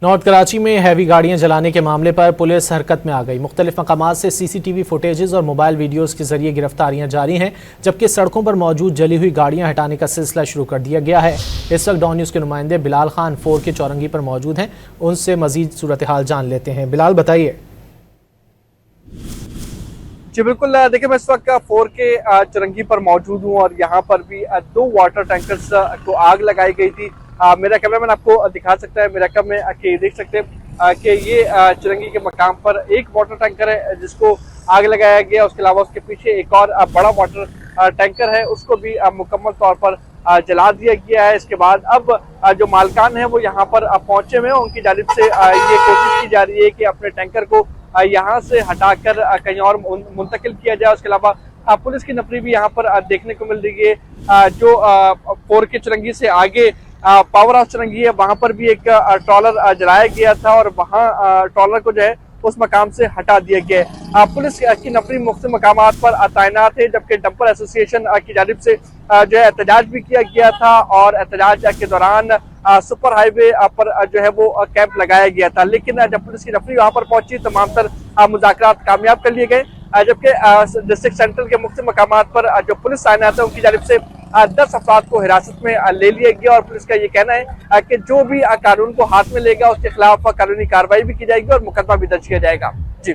North Karachi में heavy गाड़ियां जलाने के मामले पर पुलिस हरकत में आ गई। मुख्तलिफ मकामात से सीसीटीवी फुटेजेस और मोबाइल वीडियोस के जरिए गिरफ्तारियां जारी हैं, जबकि सड़कों पर मौजूद जली हुई गाड़ियां हटाने का सिलसिला शुरू कर दिया गया है। इस वक्त डॉन न्यूज़ के नुमाइंदे बिलाल खान 4 के चौरंगी पर मौजूद हैं, उनसे मजीद सूरत हाल जान लेते हैं। बिलाल, बताइए। जी बिल्कुल, देखिए मैं इस वक्त 4 के चौरंगी पर मौजूद हूँ और यहाँ पर भी 2 वाटर टैंकर्स को आग लगाई गई थी। मेरा कैमरामैन आपको दिखा सकता है, मेरा कम में कि देख सकते हैं कि ये चौरंगी के मकाम पर एक वाटर टैंकर है जिसको आग लगाया गया। उसके अलावा उसके पीछे एक और बड़ा वाटर टैंकर है, उसको भी मुकम्मल तौर पर जला दिया गया है। इसके बाद अब जो मालकान है वो यहाँ पर पहुंचे हुए हैं, उनकी जानिब से ये कोशिश की जा रही है कि अपने टैंकर को यहाँ से हटाकर कहीं और मुंतकिल किया जाए। उसके अलावा पुलिस की नफरी भी यहाँ पर देखने को मिल रही है। जो 4 के चौरंगी से आगे पावर हाउस चौरंगी है, वहां पर भी एक ट्रॉलर जलाया गया था और वहां ट्रॉलर को जो है उस मकाम से हटा दिया गया है। पुलिस की नफरी मुख्तलिफ मकामात पर तैनात है, जबकि डंपर एसोसिएशन की जानिब से जो है एहतजाज भी किया गया था और एहतजाज के दौरान सुपर हाईवे पर जो है वो कैंप लगाया गया था। लेकिन जब पुलिस की नफरी वहां पर पहुंची, तमाम तर मुज़ाकरात कामयाब कर लिए गए, जबकि डिस्ट्रिक्ट सेंट्रल के मुख्तलिफ मकामात पर जो पुलिस तैनात है उनकी जानिब से 10 अफराद को हिरासत में ले लिया गया। और पुलिस का ये कहना है कि जो भी कानून को हाथ में लेगा उसके खिलाफ कानूनी कार्रवाई भी की जाएगी और मुकदमा भी दर्ज किया जाएगा।